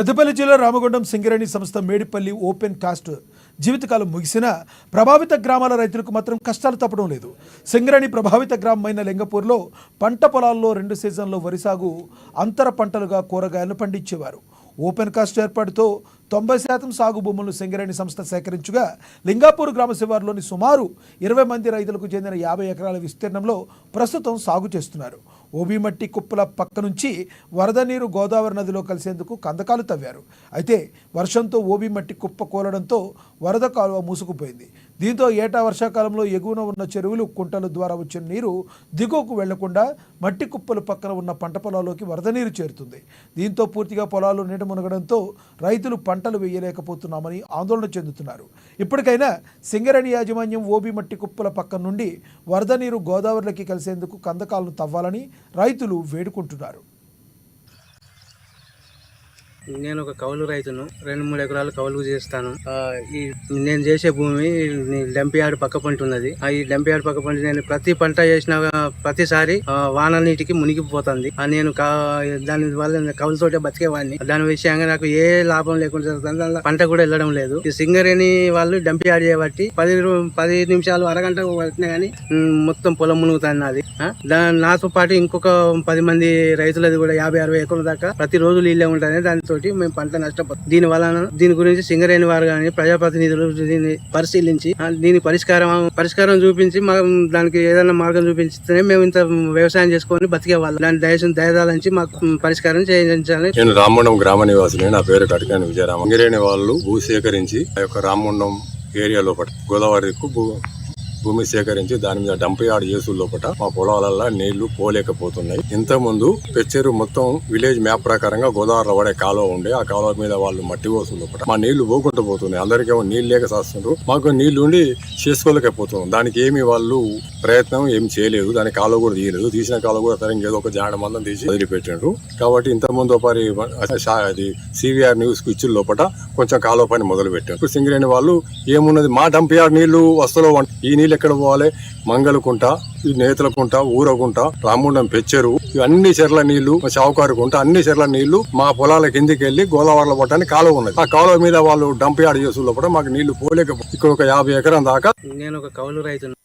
పెద్దపల్లి జిల్లా రామగుండం సింగరేణి సంస్థ Medipalli open cast జీవితకాలం ముగిసినా ప్రభావిత గ్రామాల రైతులకు మాత్రం కష్టాలు తప్పడం లేదు. సింగరేణి ప్రభావిత గ్రామమైన లింగపూర్లో పంట పొలాల్లో 2 సీజన్లో వరి సాగు, అంతర పంటలుగా కూరగాయలను పండించేవారు. ఓపెన్ కాస్ట్ ఏర్పాటుతో 90% సాగు భూములను సింగరేణి సంస్థ సేకరించగా లింగాపూర్ గ్రామ శివారులోని సుమారు 20 మంది రైతులకు చెందిన 50 ఎకరాల విస్తీర్ణంలో ప్రస్తుతం సాగు చేస్తున్నారు. ఓబీ మట్టి కుప్పల పక్క నుంచి వరద నీరు గోదావరి నదిలో కలిసేందుకు కందకాలు తవ్వారు. అయితే వర్షంతో ఓబీ మట్టి కుప్ప కూలడంతో వరద కాలువ మూసుకుపోయింది. దీంతో ఏటా వర్షాకాలంలో ఎగువన ఉన్న చెరువులు, కుంటల ద్వారా వచ్చిన నీరు దిగువకు వెళ్లకుండా మట్టి కుప్పలు పక్కన ఉన్న పంట పొలాల్లోకి వరద నీరు చేరుతుంది. దీంతో పూర్తిగా పొలాలు నీట మునగడంతో రైతులు పంటలు వేయలేకపోతున్నామని ఆందోళన చెందుతున్నారు. ఇప్పటికైనా సింగరేణి యాజమాన్యం ఓబీ మట్టి కుప్పల పక్క నుండి వరద నీరు గోదావరిలోకి కలిసేందుకు కందకాలను తవ్వాలని రైతులు వేడుకుంటున్నారు. నేను ఒక కౌలు రైతును. 2-3 ఎకరాలు కౌలు చేస్తాను. ఈ నేను చేసే భూమి డంపియార్డ్ పక్క పంట ఉన్నది. ఈ డంపియార్డ్ పక్క పంట నేను ప్రతి పంట చేసిన ప్రతిసారి వాన నీటికి మునిగిపోతుంది. నేను దాని వల్ల కౌలుతోటే బతికేవాడిని. దాని విషయంగా నాకు ఏ లాభం లేకుండా పంట కూడా వెళ్ళడం లేదు. ఈ సింగరేణి వాళ్ళు డంపియార్డ్ చేయబట్టి 10 నిమిషాలు అరగంట పట్టినా గానీ మొత్తం పొలం మునుగుతుంది నాది. నాతో పాటు ఇంకొక 10 మంది రైతులది కూడా 50-60 ఎకరాల దాకా ప్రతిరోజు నీళ్ళే ఉంటుంది. దానితో మేము పంట నష్టపోతాం. దీని గురించి సింగరేణి వారు కానీ ప్రజాప్రతినిధులు దీన్ని పరిశీలించి దీని పరిష్కారం చూపించి దానికి ఏదైనా మార్గం చూపించితేనే మేము ఇంత వ్యవసాయం చేసుకొని బతికే వాళ్ళం. దాని దయదాలని మాకు పరిష్కారం చేయించాలని. నేను రామగుండం గ్రామ నివాసిని. నా పేరు కటికాని విజయరామ. సింగరేణి వాళ్ళు భూ సేకరించి ఆ యొక్క రామగుండం ఏరియా లోపల గోదావరికి భూమి సేకరించి దాని మీద డంప్ యార్డ్ చేసు లోపల మా పొలాలలో నీళ్లు పోలేకపోతున్నాయి. ఇంత ముందు పెచ్చేరు మొత్తం విలేజ్ మ్యాప్ ప్రకారంగా గోదావరిలో పడే కాలువ ఉండే, ఆ కాలువ మీద వాళ్ళు మట్టి పోసు లోపల మా నీళ్లు పోకుండా పోతున్నాయి. అందరికేమో నీళ్ళు లేక చేస్తున్నారు, మాకు నీళ్లు ఉండి చేసుకోలేకపోతున్నాం. దానికి ఏమి వాళ్ళు ప్రయత్నం ఏం చేయలేదు. దాని కాలువ కూడా తీయలేదు. తీసిన కాలువ కూడా సరే ఏదో ఒక జాడ మందం తీసి వదిలిపెట్టినారు. కాబట్టి ఇంత ముందు ఒకరి అది సివిఆర్ న్యూస్ కు ఇచ్చిన లోపల కొంచెం కాలువ పని మొదలు పెట్టారు. ఇప్పుడు సింగరేణి వాళ్ళు ఏమున్నది, మా డంప్ యార్డ్ నీళ్లు వస్తలో ఈ నీళ్ళు ఎక్కడ పోవాలి, మంగళకుంట, ఈ నేతలకుంట, ఊరకుంట, రామగుండం పెచ్చెరు, అన్ని చెర్ల నీళ్లు, షావుకారుకుంట, అన్ని చెర్ల నీళ్లు మా పొలాల కిందికి వెళ్లి గోదావరిలో పట్టడానికి కాలువ ఉన్నది. ఆ కాలువ మీద వాళ్ళు డంప్ యార్డ్ చేసు లోపల మాకు నీళ్లు పోలేకపోతే ఇక్కడ ఒక 50 ఎకరం దాకా. నేను ఒక కౌలు రైతును.